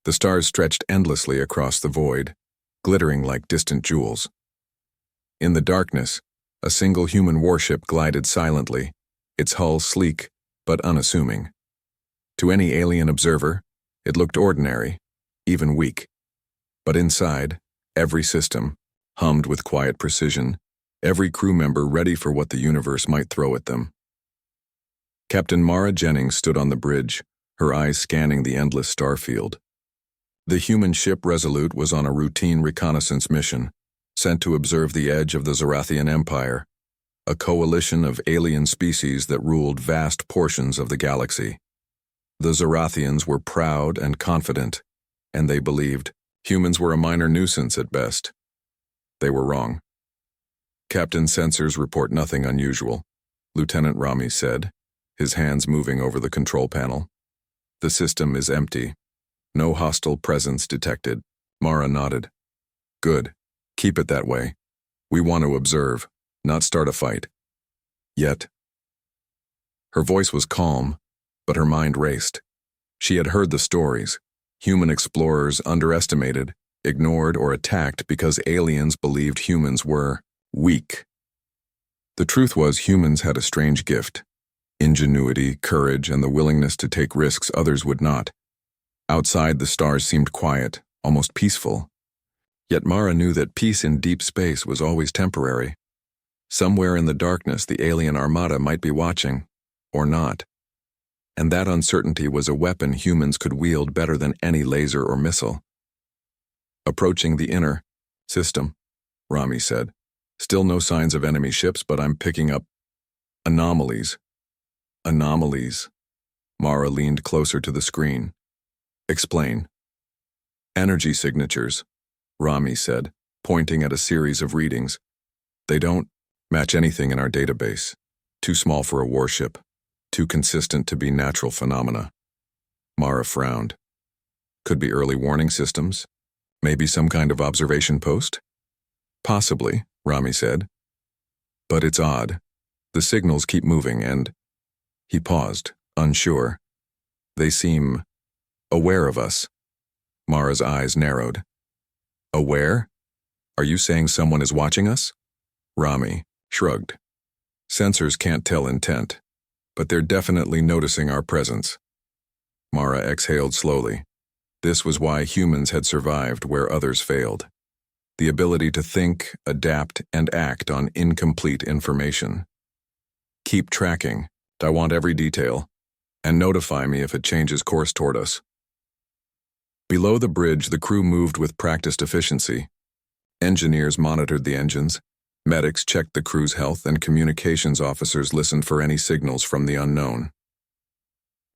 The stars stretched endlessly across the void, glittering like distant jewels. In the darkness, a single human warship glided silently, its hull sleek but unassuming. To any alien observer, it looked ordinary, even weak. But inside, every system hummed with quiet precision, every crew member ready for what the universe might throw at them. Captain Mara Jennings stood on the bridge, her eyes scanning the endless starfield. The human ship Resolute was on a routine reconnaissance mission, sent to observe the edge of the Zorathian Empire, a coalition of alien species that ruled vast portions of the galaxy. The Zorathians were proud and confident, and they believed humans were a minor nuisance at best. They were wrong. Captain Sensors report nothing unusual, Lieutenant Rami said, his hands moving over the control panel. The system is empty. No hostile presence detected. Mara nodded. Good. Keep it that way. We want to observe, not start a fight. Yet. Her voice was calm, but her mind raced. She had heard the stories. Human explorers underestimated, ignored, or attacked because aliens believed humans were weak. The truth was humans had a strange gift: ingenuity, courage, and the willingness to take risks others would not. Outside, the stars seemed quiet, almost peaceful. Yet Mara knew that peace in deep space was always temporary. Somewhere in the darkness, the alien Armada might be watching, or not. And that uncertainty was a weapon humans could wield better than any laser or missile. Approaching the inner system, Rami said. Still no signs of enemy ships, but I'm picking up anomalies. Anomalies. Mara leaned closer to the screen. Explain. Energy signatures, Rami said, pointing at a series of readings. They don't match anything in our database. Too small for a warship. Too consistent to be natural phenomena. Mara frowned. Could be early warning systems. Maybe some kind of observation post? Possibly, Rami said. But it's odd. The signals keep moving and... He paused, unsure. They seem aware of us. Mara's eyes narrowed. Aware? Are you saying someone is watching us? Rami shrugged. Sensors can't tell intent, but they're definitely noticing our presence. Mara exhaled slowly. This was why humans had survived where others failed. The ability to think, adapt, and act on incomplete information. Keep tracking. I want every detail, and notify me if it changes course toward us. Below the bridge, the crew moved with practiced efficiency. Engineers monitored the engines, medics checked the crew's health, and communications officers listened for any signals from the unknown.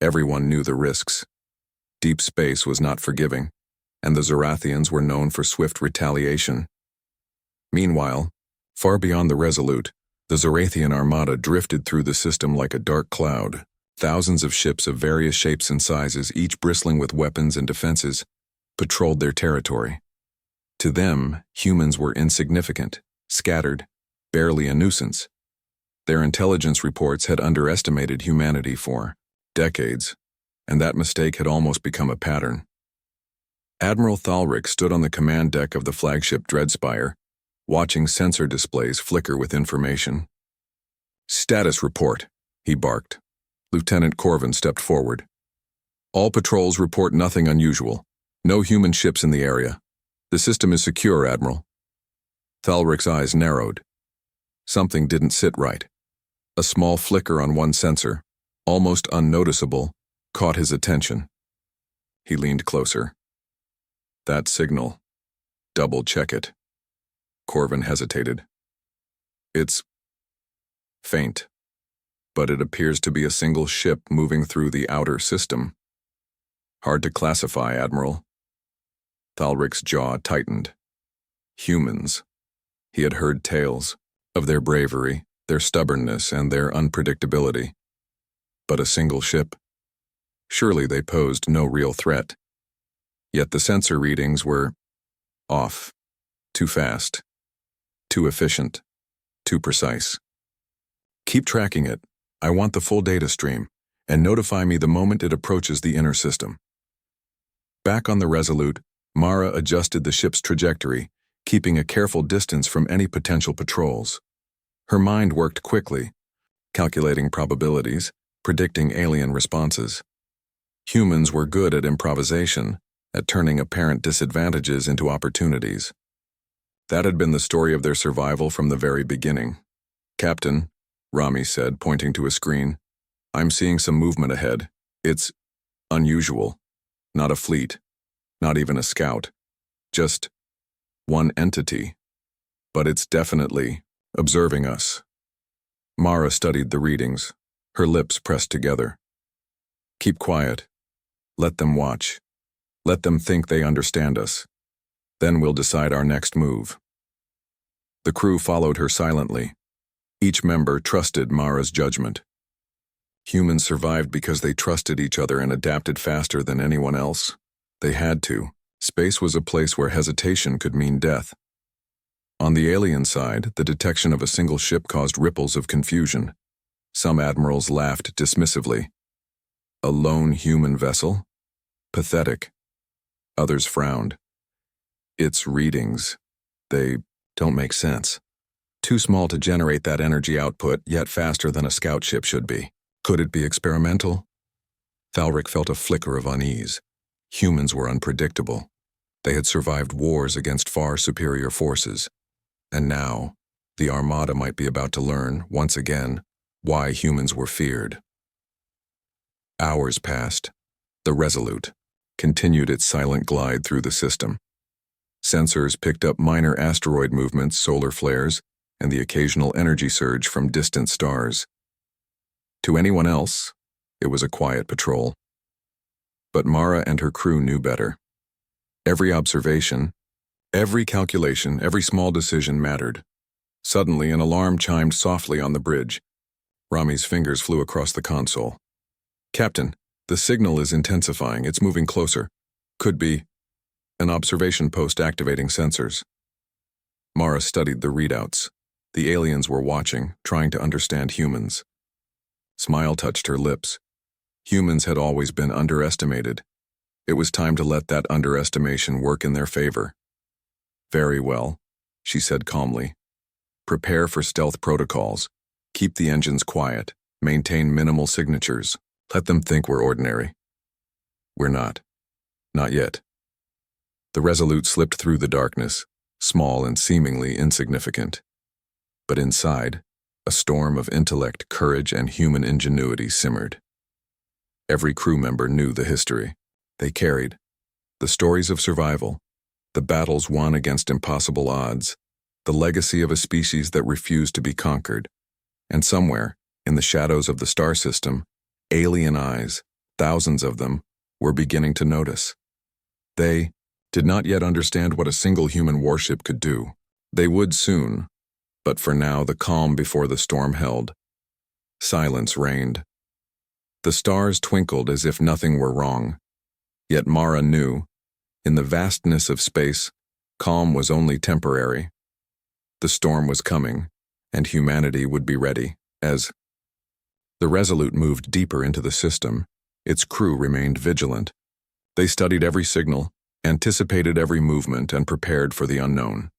Everyone knew the risks. Deep space was not forgiving, and the Zorathians were known for swift retaliation. Meanwhile, far beyond the Resolute, the Zorathian Armada drifted through the system like a dark cloud. Thousands of ships of various shapes and sizes, each bristling with weapons and defenses, patrolled their territory. To them, humans were insignificant, scattered, barely a nuisance. Their intelligence reports had underestimated humanity for decades, and that mistake had almost become a pattern. Admiral Thalric stood on the command deck of the flagship Dreadspire, watching sensor displays flicker with information. Status report, he barked. Lieutenant Corvin stepped forward. All patrols report nothing unusual. No human ships in the area. The system is secure, Admiral. Thalric's eyes narrowed. Something didn't sit right. A small flicker on one sensor, almost unnoticeable, caught his attention. He leaned closer. That signal. Double-check it. Corvin hesitated. It's faint, but it appears to be a single ship moving through the outer system. Hard to classify, Admiral. Thalric's jaw tightened. Humans. He had heard tales of their bravery, their stubbornness, and their unpredictability. But a single ship? Surely they posed no real threat. Yet the sensor readings were off, too fast. Too efficient, too precise. Keep tracking it. I want the full data stream, and notify me the moment it approaches the inner system. Back on the Resolute, Mara adjusted the ship's trajectory, keeping a careful distance from any potential patrols. Her mind worked quickly, calculating probabilities, predicting alien responses. Humans were good at improvisation, at turning apparent disadvantages into opportunities. That had been the story of their survival from the very beginning. "Captain," Rami said, pointing to a screen, "I'm seeing some movement ahead. It's unusual. Not a fleet, not even a scout. Just one entity. But it's definitely observing us." Mara studied the readings, her lips pressed together. "Keep quiet. Let them watch. Let them think they understand us. Then we'll decide our next move." The crew followed her silently. Each member trusted Mara's judgment. Humans survived because they trusted each other and adapted faster than anyone else. They had to. Space was a place where hesitation could mean death. On the alien side, the detection of a single ship caused ripples of confusion. Some admirals laughed dismissively. A lone human vessel? Pathetic. Others frowned. Its readings. They don't make sense. Too small to generate that energy output, yet faster than a scout ship should be. Could it be experimental? Thalric felt a flicker of unease. Humans were unpredictable. They had survived wars against far superior forces. And now, the Armada might be about to learn, once again, why humans were feared. Hours passed. The Resolute continued its silent glide through the system. Sensors picked up minor asteroid movements, solar flares, and the occasional energy surge from distant stars. To anyone else, it was a quiet patrol. But Mara and her crew knew better. Every observation, every calculation, every small decision mattered. Suddenly, an alarm chimed softly on the bridge. Rami's fingers flew across the console. "Captain, the signal is intensifying. It's moving closer. Could be an observation post activating sensors." Mara studied the readouts. The aliens were watching, trying to understand humans. Smile touched her lips. Humans had always been underestimated. It was time to let that underestimation work in their favor. "Very well," she said calmly. "Prepare for stealth protocols. Keep the engines quiet. Maintain minimal signatures. Let them think we're ordinary. We're not. Not yet." The Resolute slipped through the darkness, small and seemingly insignificant. But inside, a storm of intellect, courage, and human ingenuity simmered. Every crew member knew the history. They carried the stories of survival, the battles won against impossible odds, the legacy of a species that refused to be conquered. And somewhere, in the shadows of the star system, alien eyes, thousands of them, were beginning to notice. They did not yet understand what a single human warship could do. They would soon, but for now the calm before the storm held. Silence reigned. The stars twinkled as if nothing were wrong. Yet Mara knew, in the vastness of space, calm was only temporary. The storm was coming, and humanity would be ready, as the Resolute moved deeper into the system. Its crew remained vigilant. They studied every signal, anticipated every movement, and prepared for the unknown.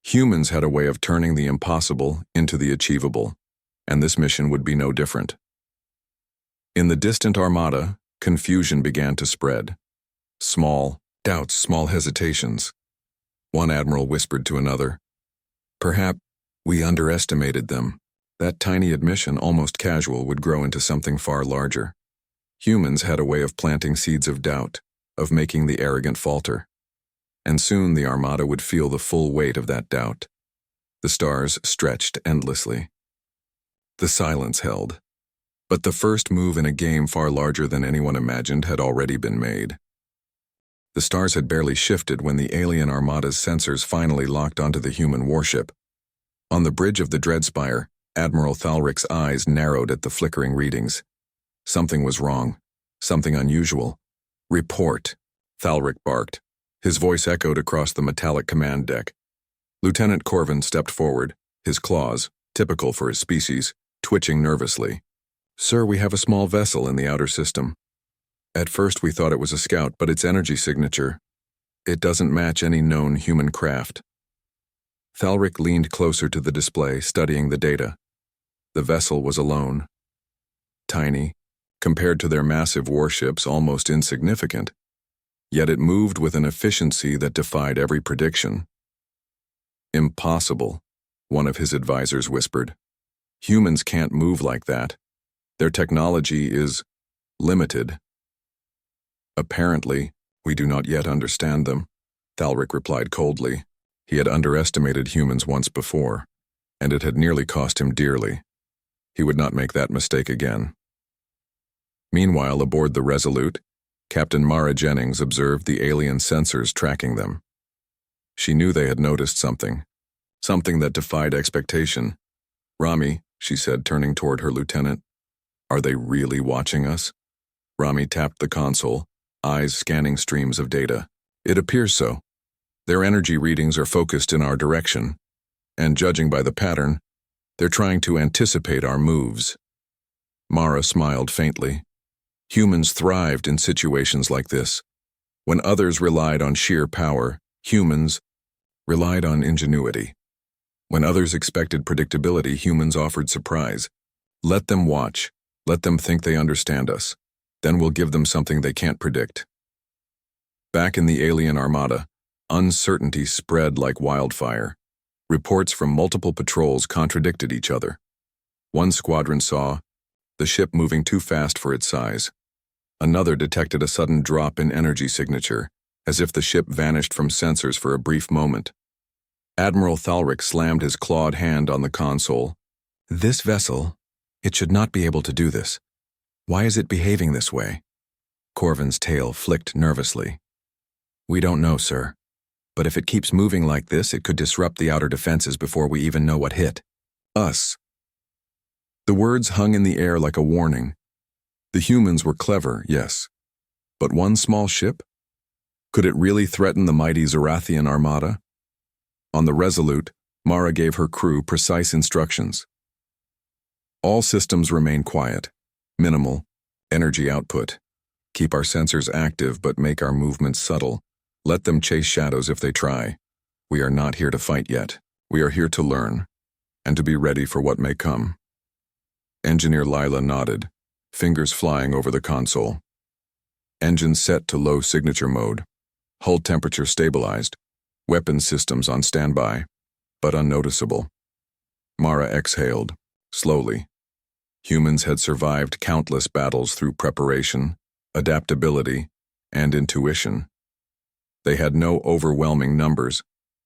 Humans had a way of turning the impossible into the achievable, and this mission would be no different. In the distant Armada, confusion began to spread. Small doubts, small hesitations. One admiral whispered to another, "Perhaps we underestimated them." That tiny admission, almost casual, would grow into something far larger. Humans had a way of planting seeds of doubt, of making the arrogant falter. And soon the Armada would feel the full weight of that doubt. The stars stretched endlessly. The silence held. But the first move in a game far larger than anyone imagined had already been made. The stars had barely shifted when the alien Armada's sensors finally locked onto the human warship. On the bridge of the Dreadspire, Admiral Thalric's eyes narrowed at the flickering readings. Something was wrong. Something unusual. "Report," Thalric barked. His voice echoed across the metallic command deck. Lieutenant Corvin stepped forward, his claws, typical for his species, twitching nervously. "Sir, we have a small vessel in the outer system." At first we thought it was a scout, but its energy signature, it doesn't match any known human craft. Thalric leaned closer to the display, studying the data. The vessel was alone. Tiny, compared to their massive warships, almost insignificant. Yet it moved with an efficiency that defied every prediction. Impossible, one of his advisors whispered. Humans can't move like that. Their technology is limited. Apparently, we do not yet understand them, Thalric replied coldly. He had underestimated humans once before, and it had nearly cost him dearly. He would not make that mistake again. Meanwhile, aboard the Resolute, Captain Mara Jennings observed the alien sensors tracking them. She knew they had noticed something that defied expectation. Rami, she said, turning toward her lieutenant, are they really watching us? Rami tapped the console, eyes scanning streams of data. It appears so. Their energy readings are focused in our direction, and judging by the pattern, they're trying to anticipate our moves. Mara smiled faintly. Humans thrived in situations like this. When others relied on sheer power, humans relied on ingenuity. When others expected predictability, humans offered surprise. Let them watch. Let them think they understand us. Then we'll give them something they can't predict. Back in the alien Armada, uncertainty spread like wildfire. Reports from multiple patrols contradicted each other. One squadron saw the ship moving too fast for its size. Another detected a sudden drop in energy signature, as if the ship vanished from sensors for a brief moment. Admiral Thalric slammed his clawed hand on the console. This vessel, it should not be able to do this. Why is it behaving this way? Corvin's tail flicked nervously. We don't know, sir. But if it keeps moving like this, it could disrupt the outer defenses before we even know what hit us. The words hung in the air like a warning. The humans were clever, yes. But one small ship? Could it really threaten the mighty Zarathian Armada? On the Resolute, Mara gave her crew precise instructions. All systems remain quiet, minimal, energy output. Keep our sensors active but make our movements subtle. Let them chase shadows if they try. We are not here to fight yet. We are here to learn, and to be ready for what may come. Engineer Lila nodded, fingers flying over the console. Engine set to low signature mode. Hull temperature stabilized. Weapon systems on standby, but unnoticeable. Mara exhaled, slowly. Humans had survived countless battles through preparation, adaptability, and intuition. They had no overwhelming numbers,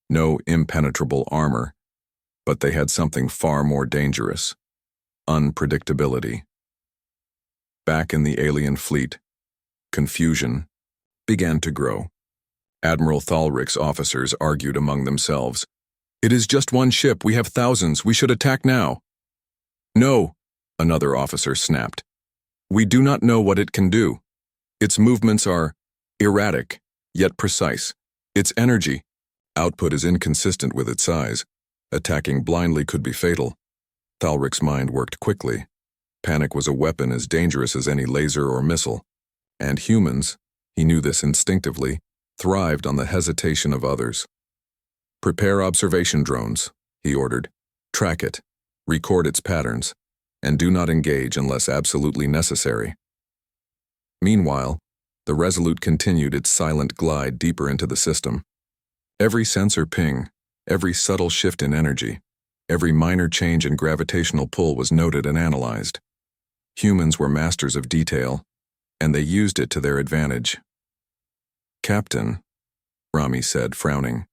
no impenetrable armor, but they had something far more dangerous: unpredictability. Back in the alien fleet, confusion began to grow. Admiral Thalric's officers argued among themselves. It is just one ship, we have thousands, we should attack now. No, another officer snapped. We do not know what it can do. Its movements are erratic, yet precise. Its energy output is inconsistent with its size. Attacking blindly could be fatal. Thalric's mind worked quickly. Panic was a weapon as dangerous as any laser or missile. And humans, he knew this instinctively, thrived on the hesitation of others. Prepare observation drones, he ordered. Track it, record its patterns, and do not engage unless absolutely necessary. Meanwhile, the Resolute continued its silent glide deeper into the system. Every sensor ping, every subtle shift in energy, every minor change in gravitational pull was noted and analyzed. Humans were masters of detail, and they used it to their advantage. Captain, Rami said, frowning,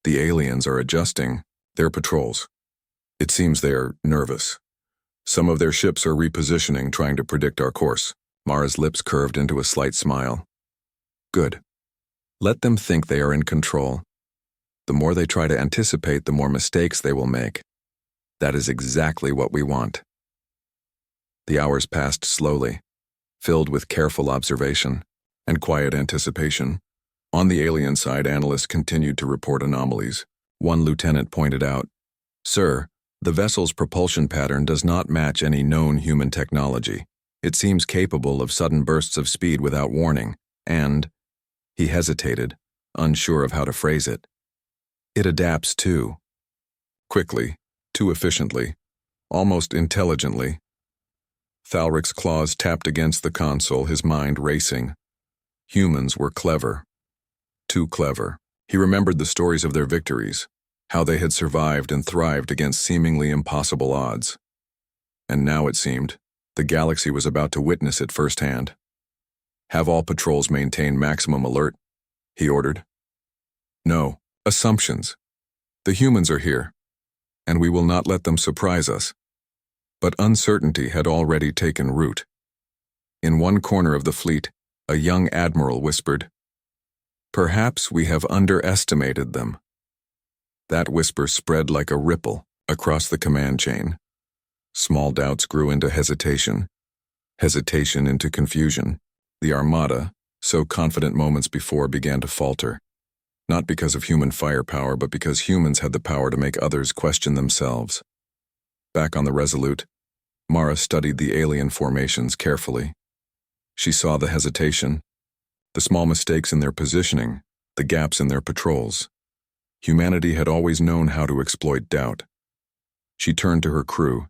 the aliens are adjusting their patrols. It seems they are nervous. Some of their ships are repositioning, trying to predict our course. Mara's lips curved into a slight smile. Good. Let them think they are in control. The more they try to anticipate, the more mistakes they will make. That is exactly what we want. The hours passed slowly, filled with careful observation and quiet anticipation. On the alien side, analysts continued to report anomalies. One lieutenant pointed out, Sir, the vessel's propulsion pattern does not match any known human technology. It seems capable of sudden bursts of speed without warning, and, he hesitated, unsure of how to phrase it, it adapts too. Quickly, too efficiently, almost intelligently. Thalric's claws tapped against the console, his mind racing. Humans were clever. Too clever. He remembered the stories of their victories, how they had survived and thrived against seemingly impossible odds. And now it seemed, the galaxy was about to witness it firsthand. Have all patrols maintain maximum alert, he ordered. No, assumptions. The humans are here, and we will not let them surprise us. But uncertainty had already taken root. In one corner of the fleet, a young admiral whispered, "Perhaps we have underestimated them." That whisper spread like a ripple across the command chain. Small doubts grew into hesitation, hesitation into confusion. The Armada, so confident moments before, began to falter. Not because of human firepower, but because humans had the power to make others question themselves. Back on the Resolute, Mara studied the alien formations carefully. She saw the hesitation, the small mistakes in their positioning, the gaps in their patrols. Humanity had always known how to exploit doubt. She turned to her crew,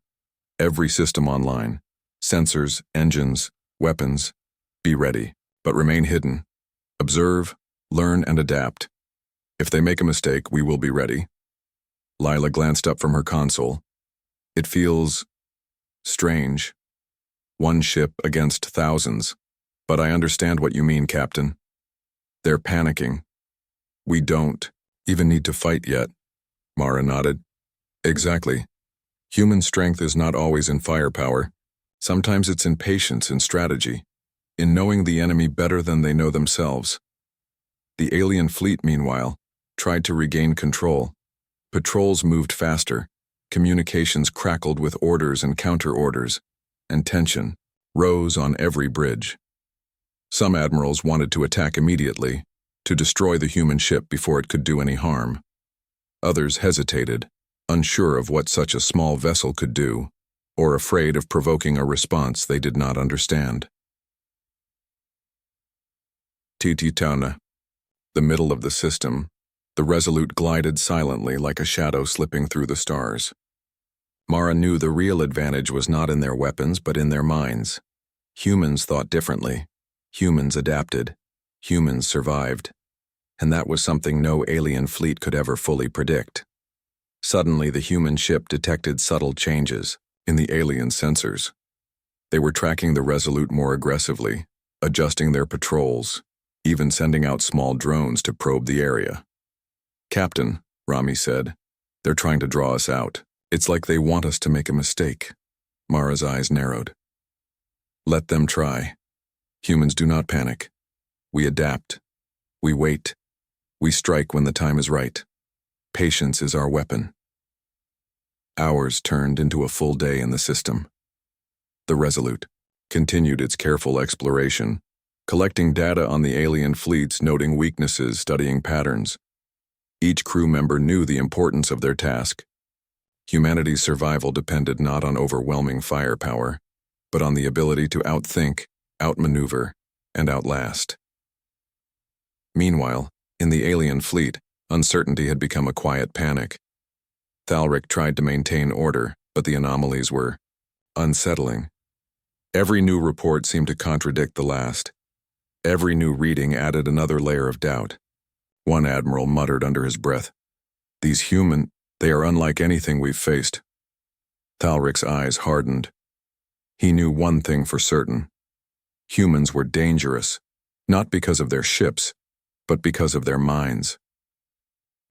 every system online, sensors, engines, weapons. Be ready, but remain hidden. Observe, learn, and adapt. If they make a mistake, we will be ready. Lila glanced up from her console. It feels strange. One ship against thousands. But I understand what you mean, Captain. They're panicking. We don't even need to fight yet. Mara nodded. Exactly. Human strength is not always in firepower. Sometimes it's in patience and strategy, in knowing the enemy better than they know themselves. The alien fleet, meanwhile, tried to regain control. Patrols moved faster, communications crackled with orders and counter-orders, and tension rose on every bridge. Some admirals wanted to attack immediately, to destroy the human ship before it could do any harm. Others hesitated, unsure of what such a small vessel could do, or afraid of provoking a response they did not understand. Tititana, the middle of the system, the Resolute glided silently like a shadow slipping through the stars. Mara knew the real advantage was not in their weapons but in their minds. Humans thought differently. Humans adapted. Humans survived. And that was something no alien fleet could ever fully predict. Suddenly, the human ship detected subtle changes in the alien sensors. They were tracking the Resolute more aggressively, adjusting their patrols, even sending out small drones to probe the area. "Captain," Rami said, "they're trying to draw us out. It's like they want us to make a mistake." Mara's eyes narrowed. "Let them try. Humans do not panic. We adapt. We wait. We strike when the time is right. Patience is our weapon." Hours turned into a full day in the system. The Resolute continued its careful exploration, collecting data on the alien fleets, noting weaknesses, studying patterns. Each crew member knew the importance of their task. Humanity's survival depended not on overwhelming firepower, but on the ability to outthink, outmaneuver, and outlast. Meanwhile, in the alien fleet, uncertainty had become a quiet panic. Thalric tried to maintain order, but the anomalies were unsettling. Every new report seemed to contradict the last. Every new reading added another layer of doubt. One admiral muttered under his breath, "These human, they are unlike anything we've faced." Thalric's eyes hardened. He knew one thing for certain. Humans were dangerous, not because of their ships, but because of their minds.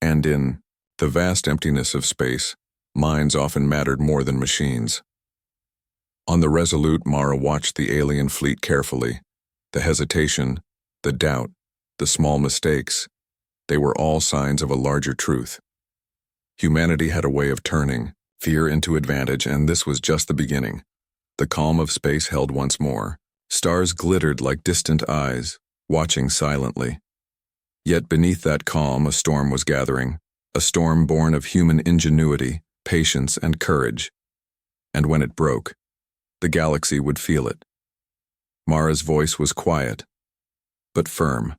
And in the vast emptiness of space, minds often mattered more than machines. On the Resolute, Mara watched the alien fleet carefully. The hesitation, the doubt, the small mistakes, they were all signs of a larger truth. Humanity had a way of turning fear into advantage, and this was just the beginning. The calm of space held once more. Stars glittered like distant eyes, watching silently. Yet beneath that calm, a storm was gathering, a storm born of human ingenuity, patience, and courage. And when it broke, the galaxy would feel it. Mara's voice was quiet, but firm.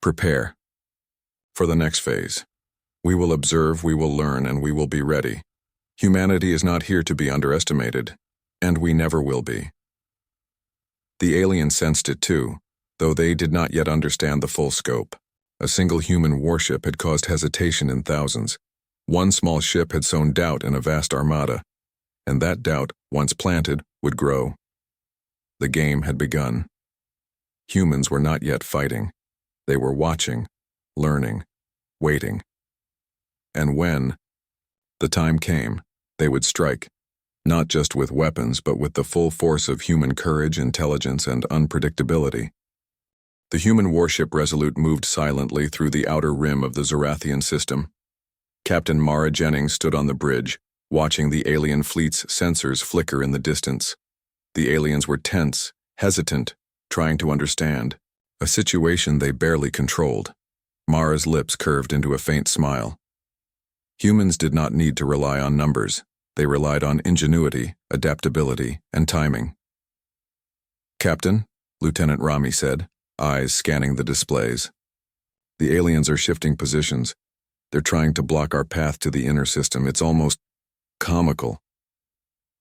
Prepare. For the next phase. We will observe, we will learn, and we will be ready. Humanity is not here to be underestimated, and we never will be. The aliens sensed it too, though they did not yet understand the full scope. A single human warship had caused hesitation in thousands. One small ship had sown doubt in a vast armada, and that doubt, once planted, would grow. The game had begun. Humans were not yet fighting. They were watching, learning, waiting. And when the time came, they would strike, not just with weapons but with the full force of human courage, intelligence, and unpredictability. The human warship Resolute moved silently through the outer rim of the Zorathian system. Captain Mara Jennings stood on the bridge, watching the alien fleet's sensors flicker in the distance. The aliens were tense, hesitant, trying to understand, a situation they barely controlled. Mara's lips curved into a faint smile. Humans did not need to rely on numbers. They relied on ingenuity, adaptability, and timing. "Captain," Lieutenant Rami said, eyes scanning the displays. "The aliens are shifting positions. They're trying to block our path to the inner system. It's almost comical.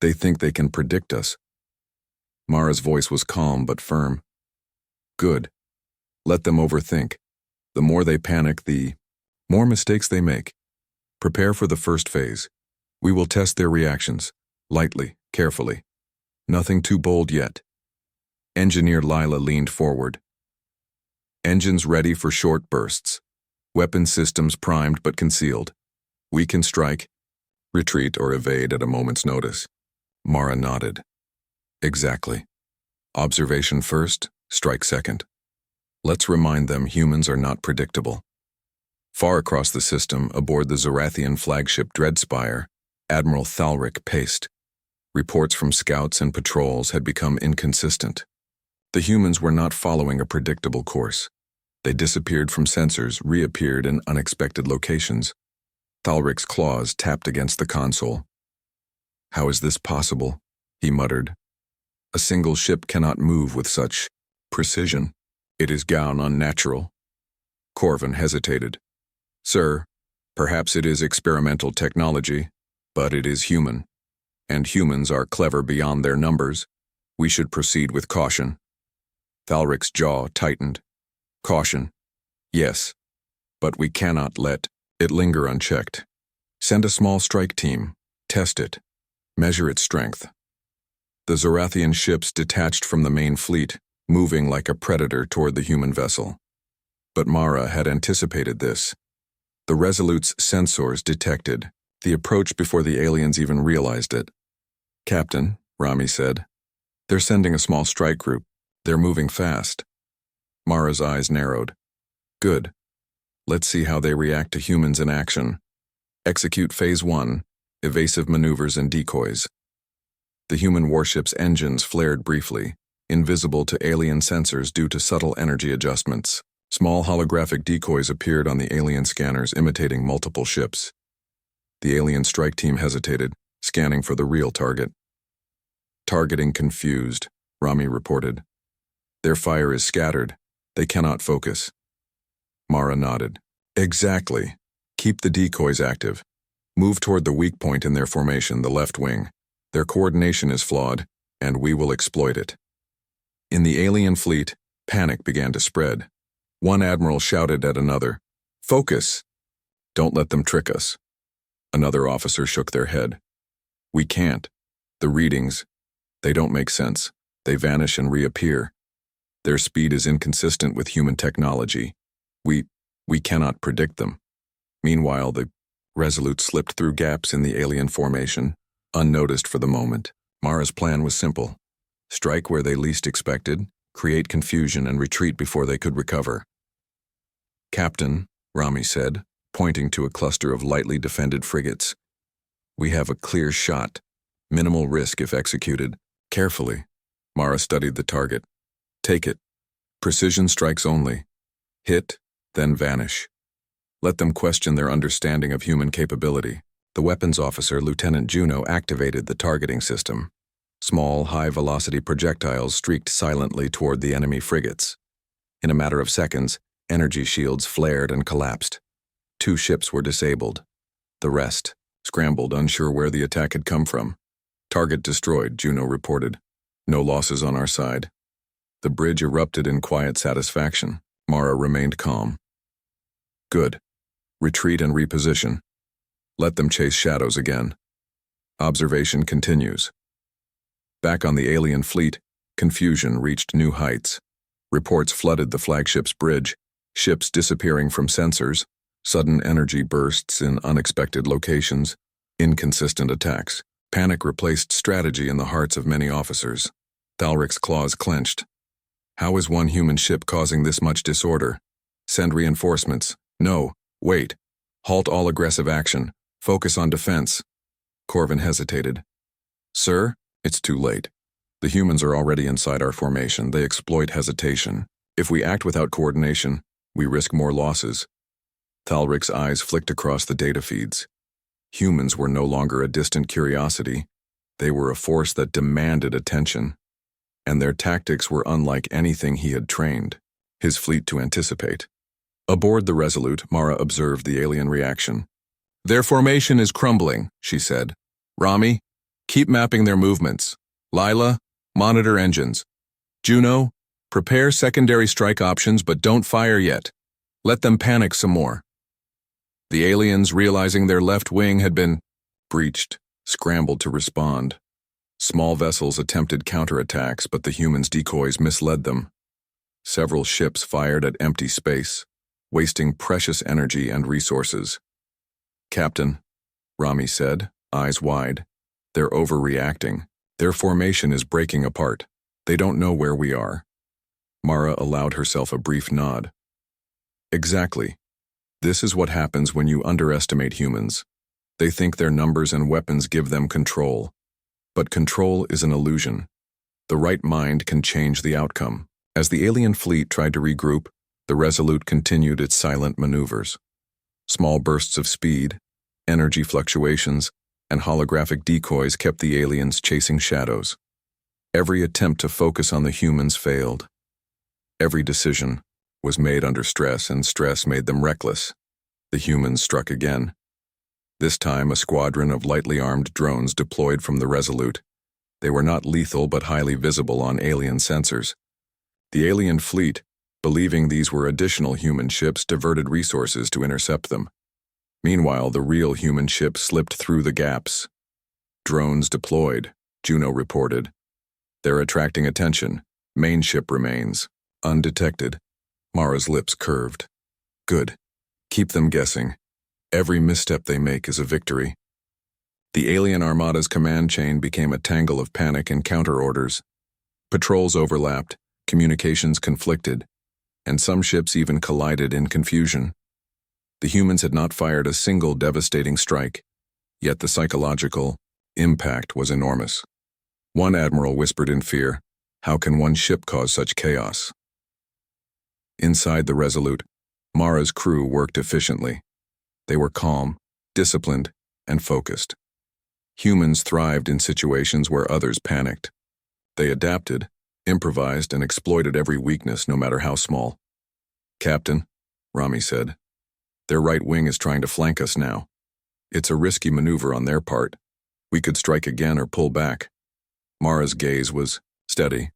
They think they can predict us." Mara's voice was calm but firm. "Good. Let them overthink. The more they panic, the more mistakes they make. Prepare for the first phase. We will test their reactions, lightly, carefully. Nothing too bold yet." Engineer Lila leaned forward. "Engines ready for short bursts. Weapon systems primed but concealed. We can strike, retreat, or evade at a moment's notice." Mara nodded. "Exactly. Observation first, strike second. Let's remind them humans are not predictable." Far across the system, aboard the Zorathian flagship Dreadspire, Admiral Thalric paced. Reports from scouts and patrols had become inconsistent. The humans were not following a predictable course. They disappeared from sensors, reappeared in unexpected locations. Thalric's claws tapped against the console. "How is this possible?" he muttered. "A single ship cannot move with such precision. It is gown unnatural." Corvin hesitated. "Sir, perhaps it is experimental technology, but it is human, and humans are clever beyond their numbers. We should proceed with caution." Thalric's jaw tightened. "Caution. Yes, but we cannot let it linger unchecked. Send a small strike team. Test it. Measure its strength." The Zorathian ships detached from the main fleet, moving like a predator toward the human vessel. But Mara had anticipated this. The Resolute's sensors detected the approach before the aliens even realized it. "Captain," Rami said, "they're sending a small strike group. They're moving fast." Mara's eyes narrowed. "Good. Let's see how they react to humans in action. Execute Phase 1, evasive maneuvers and decoys." The human warship's engines flared briefly, invisible to alien sensors due to subtle energy adjustments. Small holographic decoys appeared on the alien scanners, imitating multiple ships. The alien strike team hesitated, scanning for the real target. "Targeting confused," Rami reported. "Their fire is scattered. They cannot focus." Mara nodded. "Exactly. Keep the decoys active. Move toward the weak point in their formation, the left wing. Their coordination is flawed, and we will exploit it." In the alien fleet, panic began to spread. One admiral shouted at another, "Focus! Don't let them trick us." Another officer shook their head. "We can't. The readings, they don't make sense. They vanish and reappear. Their speed is inconsistent with human technology. We cannot predict them." Meanwhile, the Resolute slipped through gaps in the alien formation, unnoticed for the moment. Mara's plan was simple. Strike where they least expected, create confusion, and retreat before they could recover. "Captain," Rami said, pointing to a cluster of lightly defended frigates, "we have a clear shot. Minimal risk if executed. Carefully." Mara studied the target. "Take it. Precision strikes only. Hit, then vanish. Let them question their understanding of human capability." The weapons officer, Lieutenant Juno, activated the targeting system. Small, high-velocity projectiles streaked silently toward the enemy frigates. In a matter of seconds, energy shields flared and collapsed. 2 ships were disabled. The rest scrambled, unsure where the attack had come from. Target destroyed, Juno reported. No losses on our side. The bridge erupted in quiet satisfaction. Mara remained calm. Good. Retreat and reposition. Let them chase shadows again. Observation continues. Back on the alien fleet, confusion reached new heights. Reports flooded the flagship's bridge, ships disappearing from sensors, sudden energy bursts in unexpected locations, inconsistent attacks. Panic replaced strategy in the hearts of many officers. Thalric's claws clenched. How is one human ship causing this much disorder? Send reinforcements. No, wait. Halt all aggressive action. Focus on defense. Corvin hesitated. Sir, it's too late. The humans are already inside our formation. They exploit hesitation. If we act without coordination, we risk more losses. Thalric's eyes flicked across the data feeds. Humans were no longer a distant curiosity. They were a force that demanded attention. And their tactics were unlike anything he had trained his fleet to anticipate. Aboard the Resolute, Mara observed the alien reaction. Their formation is crumbling, she said. Rami, keep mapping their movements. Lila, monitor engines. Juno, prepare secondary strike options, but don't fire yet. Let them panic some more. The aliens, realizing their left wing had been breached, scrambled to respond. Small vessels attempted counterattacks, but the humans' decoys misled them. Several ships fired at empty space, wasting precious energy and resources. Captain, Rami said, eyes wide. They're overreacting. Their formation is breaking apart. They don't know where we are. Mara allowed herself a brief nod. Exactly. This is what happens when you underestimate humans. They think their numbers and weapons give them control. But control is an illusion. The right mind can change the outcome. As the alien fleet tried to regroup, the Resolute continued its silent maneuvers. Small bursts of speed, energy fluctuations, and holographic decoys kept the aliens chasing shadows. Every attempt to focus on the humans failed. Every decision was made under stress, and stress made them reckless. The humans struck again. This time, a squadron of lightly armed drones deployed from the Resolute. They were not lethal but highly visible on alien sensors. The alien fleet, believing these were additional human ships, diverted resources to intercept them. Meanwhile, the real human ship slipped through the gaps. Drones deployed, Juno reported. They're attracting attention. Main ship remains undetected. Mara's lips curved. Good. Keep them guessing. Every misstep they make is a victory. The alien Armada's command chain became a tangle of panic and counter-orders. Patrols overlapped, communications conflicted, and some ships even collided in confusion. The humans had not fired a single devastating strike, yet the psychological impact was enormous. One admiral whispered in fear, "How can one ship cause such chaos?" Inside the Resolute, Mara's crew worked efficiently. They were calm, disciplined, and focused. Humans thrived in situations where others panicked. They adapted, improvised, and exploited every weakness, no matter how small. Captain, Rami said, their right wing is trying to flank us now. It's a risky maneuver on their part. We could strike again or pull back. Mara's gaze was steady.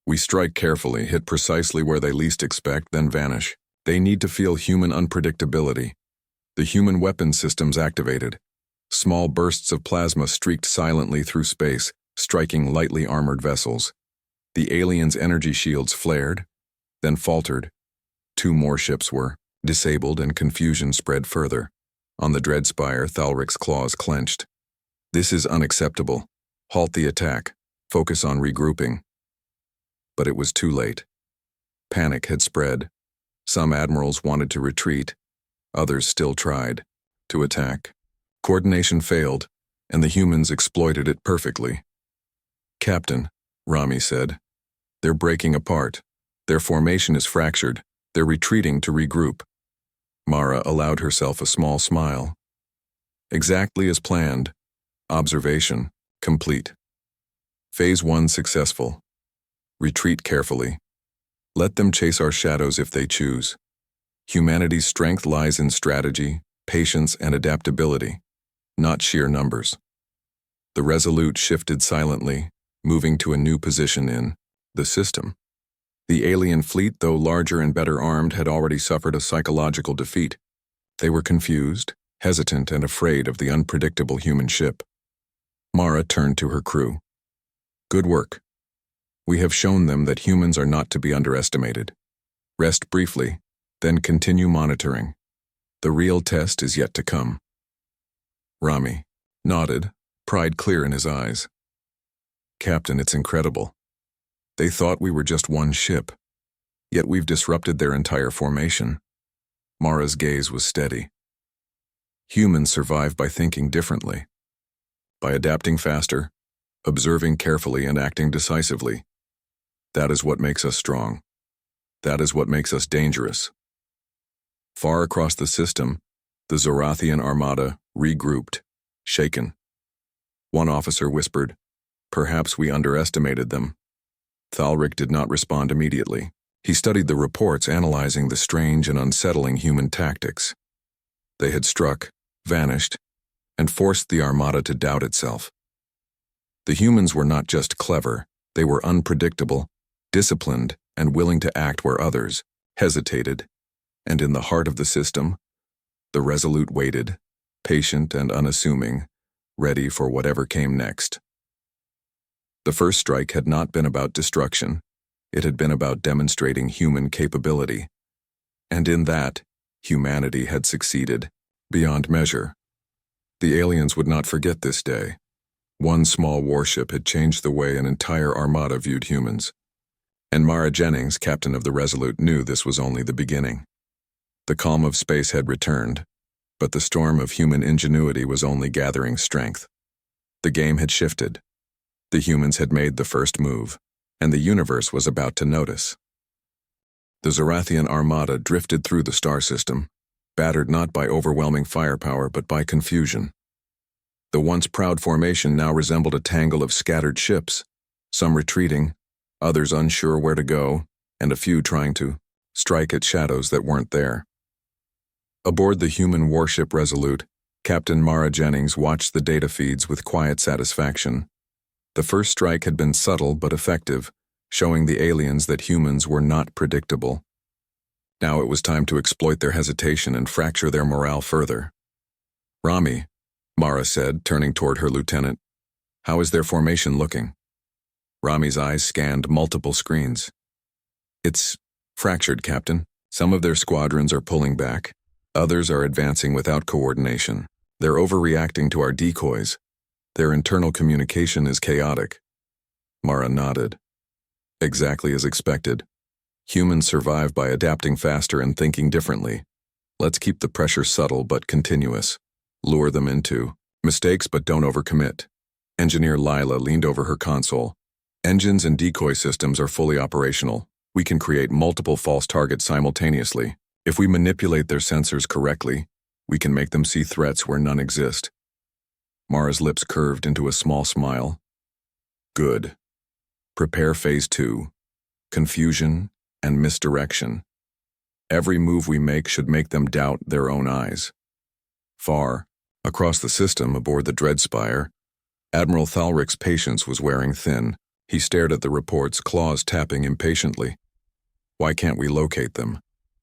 We strike carefully, hit precisely where they least expect, then vanish. They need to feel human unpredictability. The human weapon systems activated. Small bursts of plasma streaked silently through space, striking lightly armored vessels. The aliens' energy shields flared, then faltered. 2 more ships were disabled, and confusion spread further. On the dread spire, Thalric's claws clenched. This is unacceptable. Halt the attack. Focus on regrouping. But it was too late. Panic had spread. Some admirals wanted to retreat. Others still tried to attack. Coordination failed, and the humans exploited it perfectly. Captain, Rami said, they're breaking apart. Their formation is fractured. They're retreating to regroup. Mara allowed herself a small smile. Exactly as planned. Observation complete. Phase 1 successful. Retreat carefully. Let them chase our shadows if they choose. Humanity's strength lies in strategy, patience, and adaptability, not sheer numbers. The Resolute shifted silently, moving to a new position in the system. The alien fleet, though larger and better armed, had already suffered a psychological defeat. They were confused, hesitant, and afraid of the unpredictable human ship. Mara turned to her crew. Good work. We have shown them that humans are not to be underestimated. Rest briefly, then continue monitoring. The real test is yet to come. Rami nodded, pride clear in his eyes. Captain, it's incredible. They thought we were just one ship, yet we've disrupted their entire formation. Mara's gaze was steady. Humans survive by thinking differently, by adapting faster, observing carefully, and acting decisively. That is what makes us strong. That is what makes us dangerous. Far across the system, the Zorathian Armada regrouped, shaken. One officer whispered, "Perhaps we underestimated them." Thalric did not respond immediately. He studied the reports analyzing the strange and unsettling human tactics. They had struck, vanished, and forced the Armada to doubt itself. The humans were not just clever, they were unpredictable, disciplined, and willing to act where others hesitated. And in the heart of the system, the Resolute waited, patient and unassuming, ready for whatever came next. The first strike had not been about destruction. It had been about demonstrating human capability. And in that, humanity had succeeded, beyond measure. The aliens would not forget this day. One small warship had changed the way an entire armada viewed humans. And Mara Jennings, captain of the Resolute, knew this was only the beginning. The calm of space had returned, but the storm of human ingenuity was only gathering strength. The game had shifted. The humans had made the first move, and the universe was about to notice. The Zorathian Armada drifted through the star system, battered not by overwhelming firepower but by confusion. The once proud formation now resembled a tangle of scattered ships, some retreating, others unsure where to go, and a few trying to strike at shadows that weren't there. Aboard the human warship Resolute, Captain Mara Jennings watched the data feeds with quiet satisfaction. The first strike had been subtle but effective, showing the aliens that humans were not predictable. Now it was time to exploit their hesitation and fracture their morale further. "Rami," Mara said, turning toward her lieutenant, "how is their formation looking?" Rami's eyes scanned multiple screens. "It's fractured, Captain. Some of their squadrons are pulling back. Others are advancing without coordination. They're overreacting to our decoys. Their internal communication is chaotic." Mara nodded. "Exactly as expected. Humans survive by adapting faster and thinking differently. Let's keep the pressure subtle but continuous. Lure them into mistakes but don't overcommit." Engineer Lila leaned over her console. "Engines and decoy systems are fully operational. We can create multiple false targets simultaneously. If we manipulate their sensors correctly, we can make them see threats where none exist." Mara's lips curved into a small smile. "Good. Prepare Phase 2. Confusion and misdirection. Every move we make should make them doubt their own eyes." Far, across the system aboard the Dreadspire, Admiral Thalric's patience was wearing thin. He stared at the reports, claws tapping impatiently. "Why can't we locate them?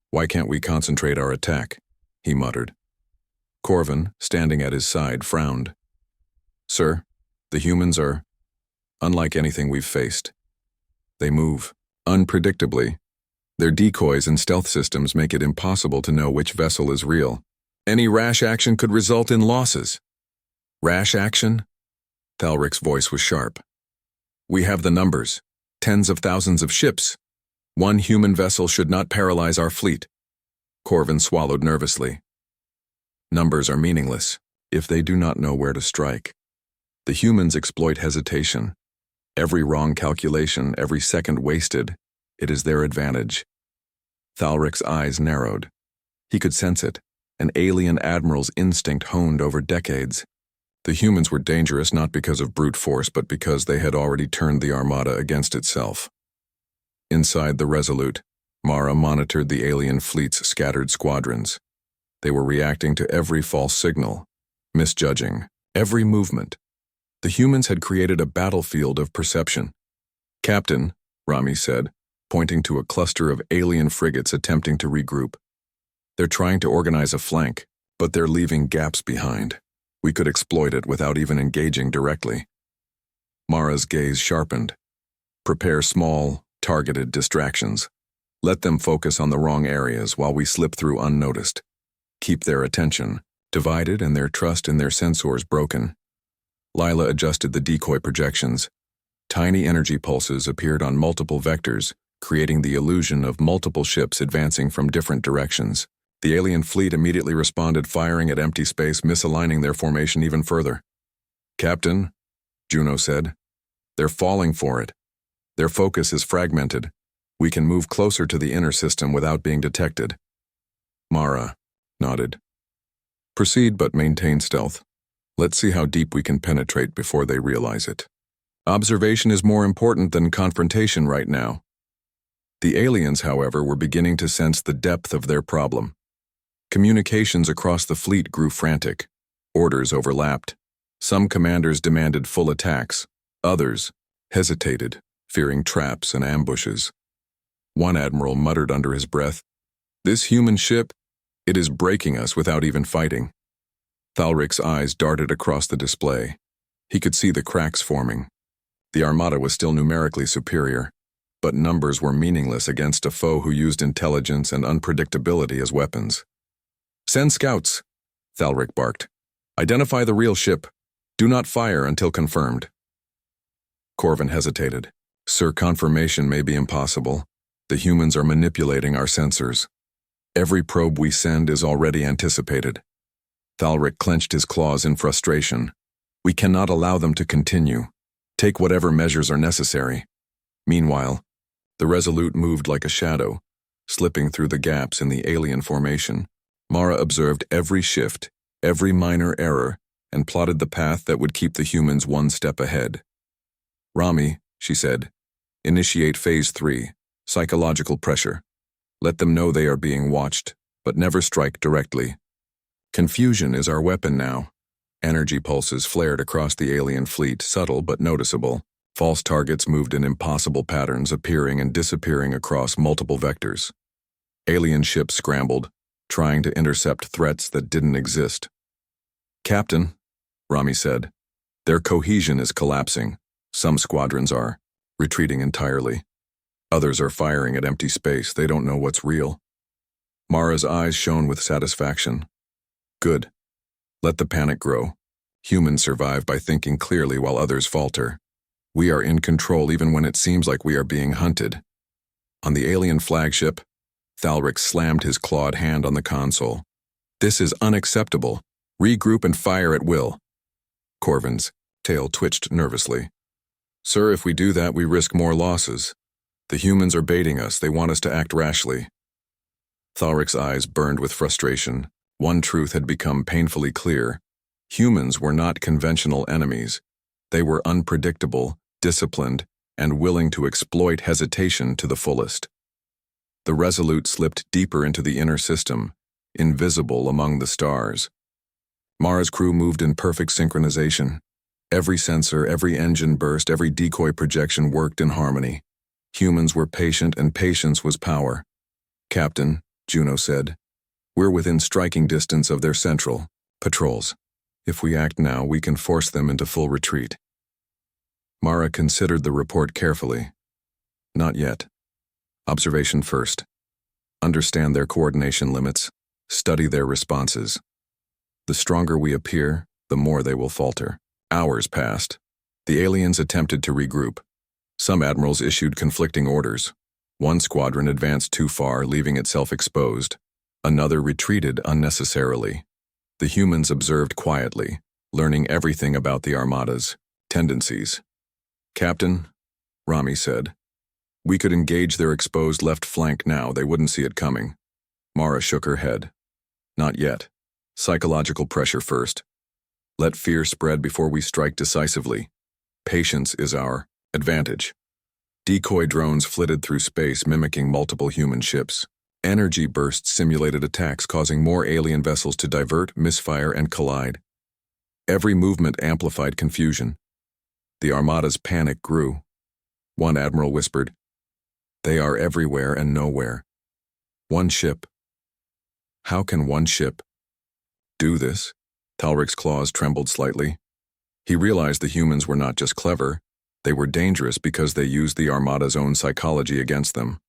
Why can't we concentrate our attack?" he muttered. Corvin, standing at his side, frowned. "Sir, the humans are unlike anything we've faced. They move unpredictably. Their decoys and stealth systems make it impossible to know which vessel is real. Any rash action could result in losses." "Rash action?" Thalric's voice was sharp. "We have the numbers. Tens of thousands of ships. One human vessel should not paralyze our fleet." Corvin swallowed nervously. "Numbers are meaningless if they do not know where to strike. The humans exploit hesitation. Every wrong calculation, every second wasted, it is their advantage." Thalric's eyes narrowed. He could sense it, an alien admiral's instinct honed over decades. The humans were dangerous not because of brute force but because they had already turned the Armada against itself. Inside the Resolute, Mara monitored the alien fleet's scattered squadrons. They were reacting to every false signal, misjudging every movement. The humans had created a battlefield of perception. "Captain," Rami said, pointing to a cluster of alien frigates attempting to regroup. "They're trying to organize a flank, but they're leaving gaps behind. We could exploit it without even engaging directly." Mara's gaze sharpened. "Prepare small, targeted distractions. Let them focus on the wrong areas while we slip through unnoticed. Keep their attention divided and their trust in their sensors broken." Lila adjusted the decoy projections. Tiny energy pulses appeared on multiple vectors, creating the illusion of multiple ships advancing from different directions. The alien fleet immediately responded, firing at empty space, misaligning their formation even further. "Captain," Juno said, "they're falling for it. Their focus is fragmented. We can move closer to the inner system without being detected." Mara nodded. "Proceed, but maintain stealth. Let's see how deep we can penetrate before they realize it. Observation is more important than confrontation right now." The aliens, however, were beginning to sense the depth of their problem. Communications across the fleet grew frantic. Orders overlapped. Some commanders demanded full attacks. Others hesitated, fearing traps and ambushes. One admiral muttered under his breath, "This human ship, it is breaking us without even fighting." Thalric's eyes darted across the display. He could see the cracks forming. The Armada was still numerically superior, but numbers were meaningless against a foe who used intelligence and unpredictability as weapons. "Send scouts," Thalric barked. "Identify the real ship. Do not fire until confirmed." Corvin hesitated. "Sir, confirmation may be impossible. The humans are manipulating our sensors. Every probe we send is already anticipated." Thalric clenched his claws in frustration. "We cannot allow them to continue. Take whatever measures are necessary." Meanwhile, the Resolute moved like a shadow, slipping through the gaps in the alien formation. Mara observed every shift, every minor error, and plotted the path that would keep the humans one step ahead. "Rami," she said, "initiate Phase 3, psychological pressure. Let them know they are being watched, but never strike directly. Confusion is our weapon now." Energy pulses flared across the alien fleet, subtle but noticeable. False targets moved in impossible patterns, appearing and disappearing across multiple vectors. Alien ships scrambled, trying to intercept threats that didn't exist. "Captain," Rami said, "their cohesion is collapsing. Some squadrons are retreating entirely. Others are firing at empty space. They don't know what's real." Mara's eyes shone with satisfaction. "Good. Let the panic grow. Humans survive by thinking clearly while others falter. We are in control even when it seems like we are being hunted." On the alien flagship, Thalric slammed his clawed hand on the console. "This is unacceptable. Regroup and fire at will." Corvin's tail twitched nervously. "Sir, if we do that, we risk more losses. The humans are baiting us. They want us to act rashly." Thalric's eyes burned with frustration. One truth had become painfully clear. Humans were not conventional enemies. They were unpredictable, disciplined, and willing to exploit hesitation to the fullest. The Resolute slipped deeper into the inner system, invisible among the stars. Mara's crew moved in perfect synchronization. Every sensor, every engine burst, every decoy projection worked in harmony. Humans were patient, and patience was power. "Captain," Juno said, "we're within striking distance of their central patrols. If we act now, we can force them into full retreat." Mara considered the report carefully. "Not yet. Observation first. Understand their coordination limits. Study their responses. The stronger we appear, the more they will falter." Hours passed. The aliens attempted to regroup. Some admirals issued conflicting orders. One squadron advanced too far, leaving itself exposed. Another retreated unnecessarily. The humans observed quietly, learning everything about the Armada's tendencies. "Captain," Rami said, "we could engage their exposed left flank now. They wouldn't see it coming." Mara shook her head. "Not yet. Psychological pressure first. Let fear spread before we strike decisively. Patience is our advantage. Decoy drones flitted through space, mimicking multiple human ships. Energy bursts simulated attacks, causing more alien vessels to divert, misfire, and collide. Every movement amplified confusion. The Armada's panic grew. One admiral whispered, "They are everywhere and nowhere. One ship. How can one ship do this?" Talric's claws trembled slightly. He realized the humans were not just clever, they were dangerous because they used the Armada's own psychology against them.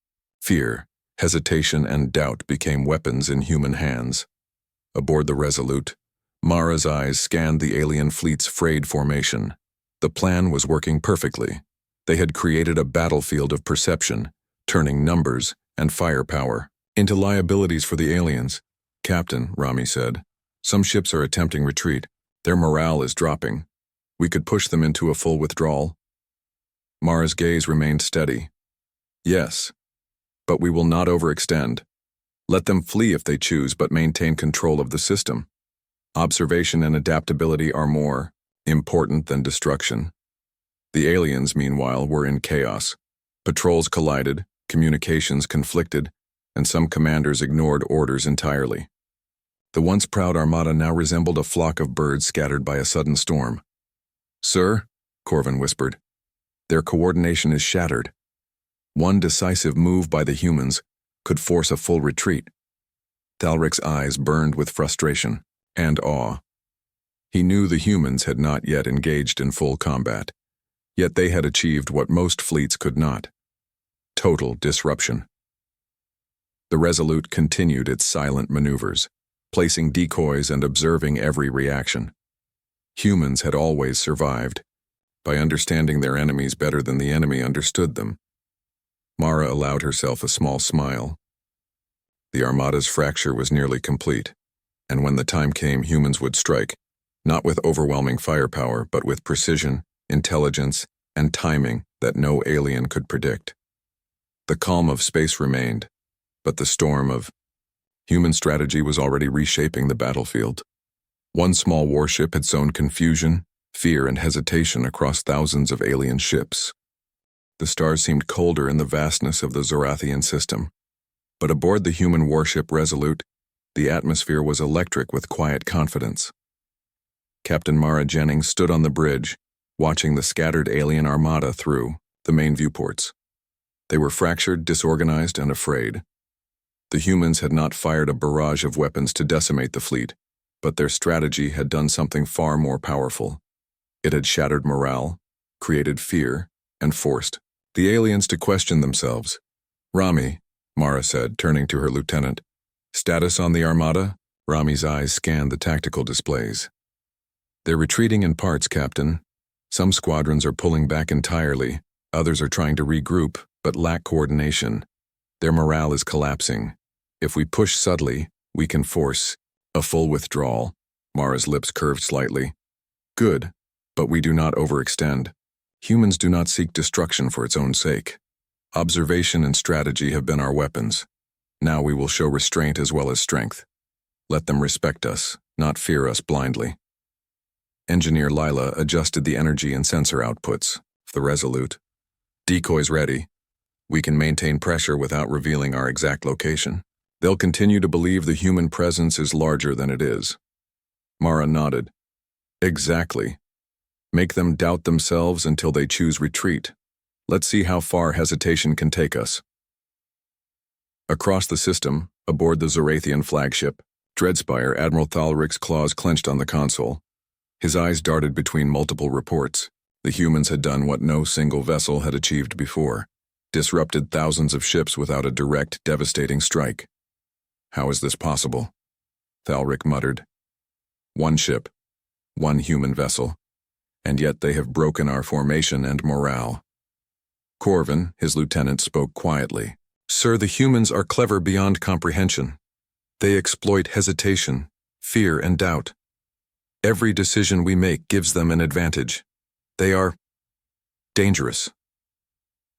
Fear, hesitation, and doubt became weapons in human hands. Aboard the Resolute, Mara's eyes scanned the alien fleet's frayed formation. The plan was working perfectly. They had created a battlefield of perception, turning numbers and firepower into liabilities for the aliens. "Captain," Rami said, "some ships are attempting retreat. Their morale is dropping. We could push them into a full withdrawal." Mara's gaze remained steady. "Yes, but we will not overextend. Let them flee if they choose, but maintain control of the system. Observation and adaptability are more important than destruction." The aliens, meanwhile, were in chaos. Patrols collided, communications conflicted, and some commanders ignored orders entirely. The once proud Armada now resembled a flock of birds scattered by a sudden storm. "Sir," Corvin whispered, "their coordination is shattered. One decisive move by the humans could force a full retreat." Talric's eyes burned with frustration and awe. He knew the humans had not yet engaged in full combat, yet they had achieved what most fleets could not: total disruption. The Resolute continued its silent maneuvers, placing decoys and observing every reaction. Humans had always survived, by understanding their enemies better than the enemy understood them. Mara allowed herself a small smile. The Armada's fracture was nearly complete, and when the time came, humans would strike, not with overwhelming firepower, but with precision, intelligence, and timing that no alien could predict. The calm of space remained, but the storm of human strategy was already reshaping the battlefield. One small warship had sown confusion, fear, and hesitation across thousands of alien ships. The stars seemed colder in the vastness of the Zorathian system, but aboard the human warship Resolute, the atmosphere was electric with quiet confidence. Captain Mara Jennings stood on the bridge, watching the scattered alien armada through the main viewports. They were fractured, disorganized, and afraid. The humans had not fired a barrage of weapons to decimate the fleet, but their strategy had done something far more powerful. It had shattered morale, created fear, and forced the aliens to question themselves. "Rami," Mara said, turning to her lieutenant. "Status on the Armada?" Rami's eyes scanned the tactical displays. "They're retreating in parts, Captain. Some squadrons are pulling back entirely, others are trying to regroup, but lack coordination. Their morale is collapsing. If we push subtly, we can force a full withdrawal." Mara's lips curved slightly. "Good, but we do not overextend. Humans do not seek destruction for its own sake. Observation and strategy have been our weapons. Now we will show restraint as well as strength. Let them respect us, not fear us blindly." Engineer Lila adjusted the energy and sensor outputs of the Resolute. "Decoys ready. We can maintain pressure without revealing our exact location. They'll continue to believe the human presence is larger than it is." Mara nodded. "Exactly. Make them doubt themselves until they choose retreat. Let's see how far hesitation can take us." Across the system, aboard the Zorathian flagship, Dreadspire, Admiral Thalric's claws clenched on the console. His eyes darted between multiple reports. The humans had done what no single vessel had achieved before: disrupted thousands of ships without a direct, devastating strike. "How is this possible?" Thalric muttered. "One ship, one human vessel, and yet they have broken our formation and morale." Corvin, his lieutenant, spoke quietly. "Sir, the humans are clever beyond comprehension. They exploit hesitation, fear, and doubt. Every decision we make gives them an advantage. They are dangerous."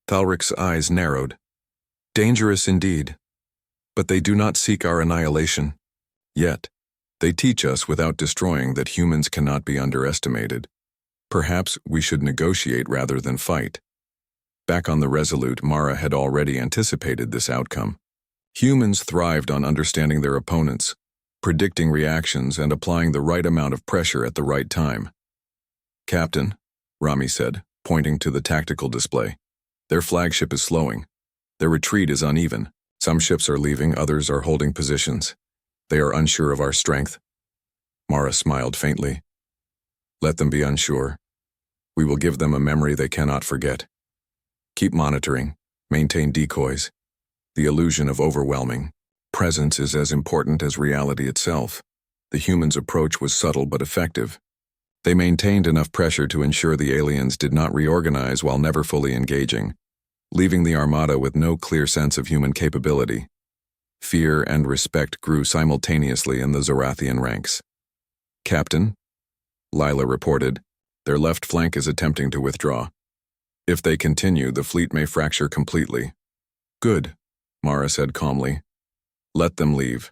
Thalric's eyes narrowed. "Dangerous indeed, but they do not seek our annihilation. Yet, They teach us without destroying that humans cannot be underestimated. Perhaps we should negotiate rather than fight. Back on the Resolute, Mara had already anticipated this outcome. Humans thrived on understanding their opponents, predicting reactions and applying the right amount of pressure at the right time. "Captain," Rami said, pointing to the tactical display, "their flagship is slowing. Their retreat is uneven. Some ships are leaving, others are holding positions. They are unsure of our strength." Mara smiled faintly. "Let them be unsure. We will give them a memory they cannot forget. Keep monitoring, maintain decoys. The illusion of overwhelming presence is as important as reality itself." The humans' approach was subtle but effective. They maintained enough pressure to ensure the aliens did not reorganize while never fully engaging, leaving the Armada with no clear sense of human capability. Fear and respect grew simultaneously in the Zorathian ranks. "Captain," Lila reported, "their left flank is attempting to withdraw. If they continue, the fleet may fracture completely." "Good," Mara said calmly. "Let them leave.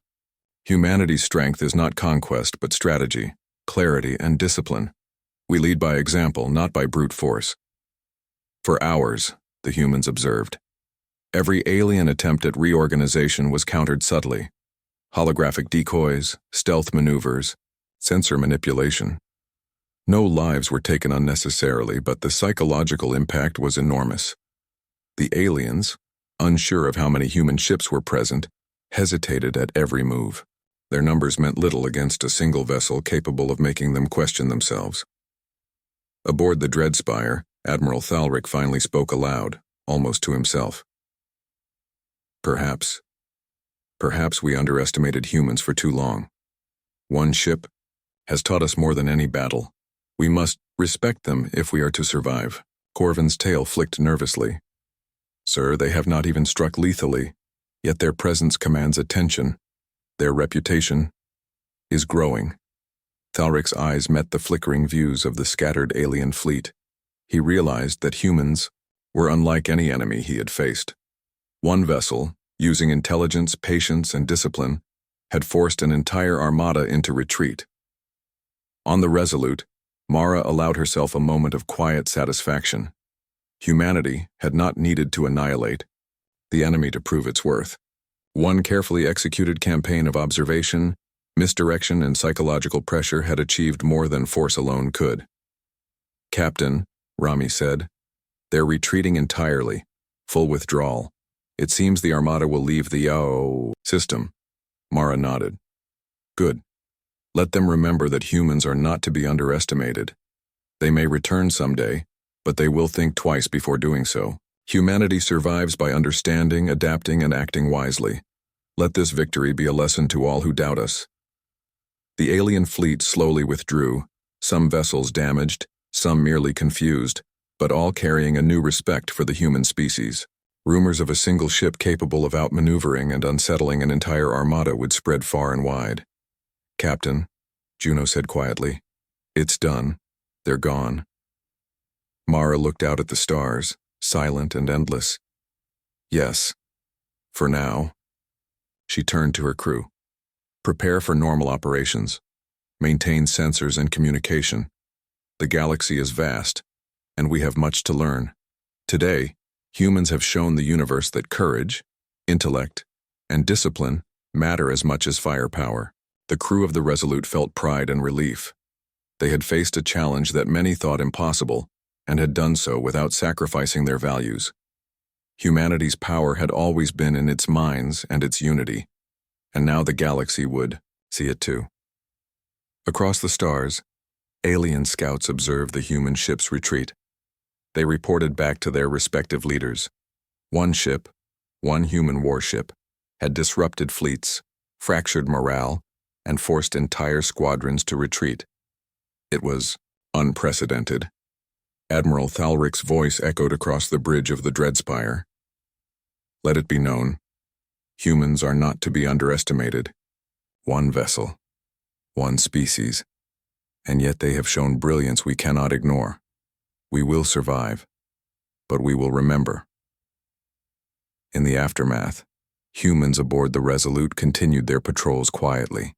Humanity's strength is not conquest but strategy, clarity, and discipline. We lead by example, not by brute force." For hours, the humans observed. Every alien attempt at reorganization was countered subtly. Holographic decoys, stealth maneuvers, sensor manipulation. No lives were taken unnecessarily, but the psychological impact was enormous. The aliens, unsure of how many human ships were present, hesitated at every move. Their numbers meant little against a single vessel capable of making them question themselves. Aboard the Dreadspire, Admiral Thalric finally spoke aloud, almost to himself. Perhaps we underestimated humans for too long. One ship has taught us more than any battle. We must respect them if we are to survive." Corvin's tail flicked nervously. "Sir, they have not even struck lethally, yet their presence commands attention. Their reputation is growing." Thalric's eyes met the flickering views of the scattered alien fleet. He realized that humans were unlike any enemy he had faced. One vessel, using intelligence, patience, and discipline, had forced an entire armada into retreat. On the Resolute, Mara allowed herself a moment of quiet satisfaction. Humanity had not needed to annihilate the enemy to prove its worth. One carefully executed campaign of observation, misdirection, and psychological pressure had achieved more than force alone could. "Captain," Rami said, "they're retreating entirely, full withdrawal. It seems the Armada will leave the Yao system." Mara nodded. "Good. Let them remember that humans are not to be underestimated. They may return someday, but they will think twice before doing so. Humanity survives by understanding, adapting, and acting wisely. Let this victory be a lesson to all who doubt us." The alien fleet slowly withdrew, some vessels damaged, some merely confused, but all carrying a new respect for the human species. Rumors of a single ship capable of outmaneuvering and unsettling an entire armada would spread far and wide. "Captain," Juno said quietly, "it's done. They're gone." Mara looked out at the stars, silent and endless. "Yes, for now." She turned to her crew. "Prepare for normal operations. Maintain sensors and communication. The galaxy is vast, and we have much to learn. Today, humans have shown the universe that courage, intellect, and discipline matter as much as firepower." The crew of the Resolute felt pride and relief. They had faced a challenge that many thought impossible, and had done so without sacrificing their values. Humanity's power had always been in its minds and its unity, and now the galaxy would see it too. Across the stars, alien scouts observed the human ship's retreat. They reported back to their respective leaders. One ship, one human warship, had disrupted fleets, fractured morale, and forced entire squadrons to retreat. It was unprecedented. Admiral Thalric's voice echoed across the bridge of the Dreadspire. "Let it be known, humans are not to be underestimated. One vessel, one species, and yet they have shown brilliance we cannot ignore. We will survive, but we will remember." In the aftermath, humans aboard the Resolute continued their patrols quietly.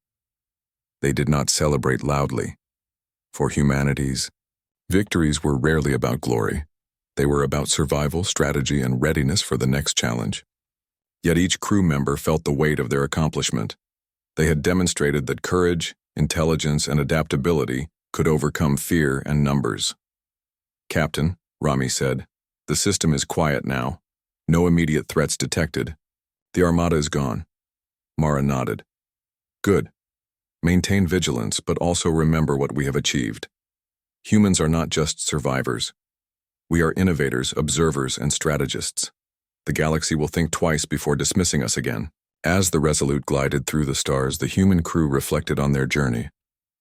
They did not celebrate loudly. For humanity's victories were rarely about glory. They were about survival, strategy, and readiness for the next challenge. Yet each crew member felt the weight of their accomplishment. They had demonstrated that courage, intelligence, and adaptability could overcome fear and numbers. "Captain," Rami said, "the system is quiet now. No immediate threats detected. The Armada is gone." Mara nodded. "Good. Maintain vigilance, but also remember what we have achieved. Humans are not just survivors. We are innovators, observers, and strategists. The galaxy will think twice before dismissing us again." As the Resolute glided through the stars, the human crew reflected on their journey.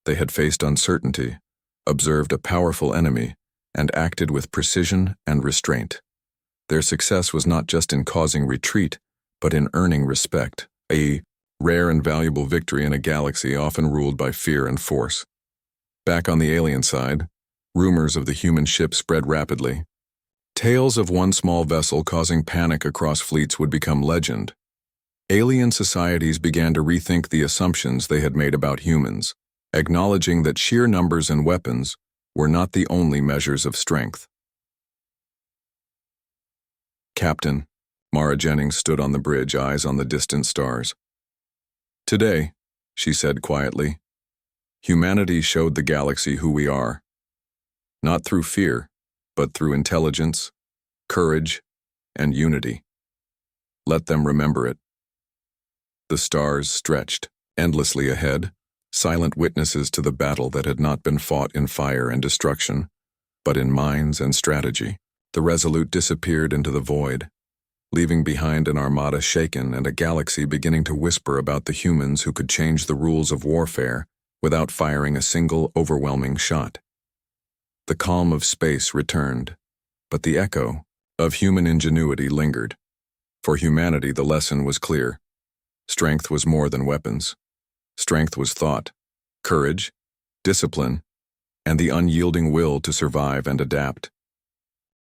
They had faced uncertainty, observed a powerful enemy, and acted with precision and restraint. Their success was not just in causing retreat, but in earning respect, a rare and valuable victory in a galaxy often ruled by fear and force. Back on the alien side, rumors of the human ship spread rapidly. Tales of one small vessel causing panic across fleets would become legend. Alien societies began to rethink the assumptions they had made about humans, acknowledging that sheer numbers and weapons were not the only measures of strength. "Captain," Mara Jennings stood on the bridge, eyes on the distant stars. "Today," she said quietly, "humanity showed the galaxy who we are. Not through fear, but through intelligence, courage, and unity. Let them remember it." The stars stretched endlessly ahead, silent witnesses to the battle that had not been fought in fire and destruction, but in minds and strategy. The Resolute disappeared into the void, leaving behind an armada shaken and a galaxy beginning to whisper about the humans who could change the rules of warfare without firing a single overwhelming shot. The calm of space returned, but the echo of human ingenuity lingered. For humanity, the lesson was clear. Strength was more than weapons. Strength was thought, courage, discipline, and the unyielding will to survive and adapt.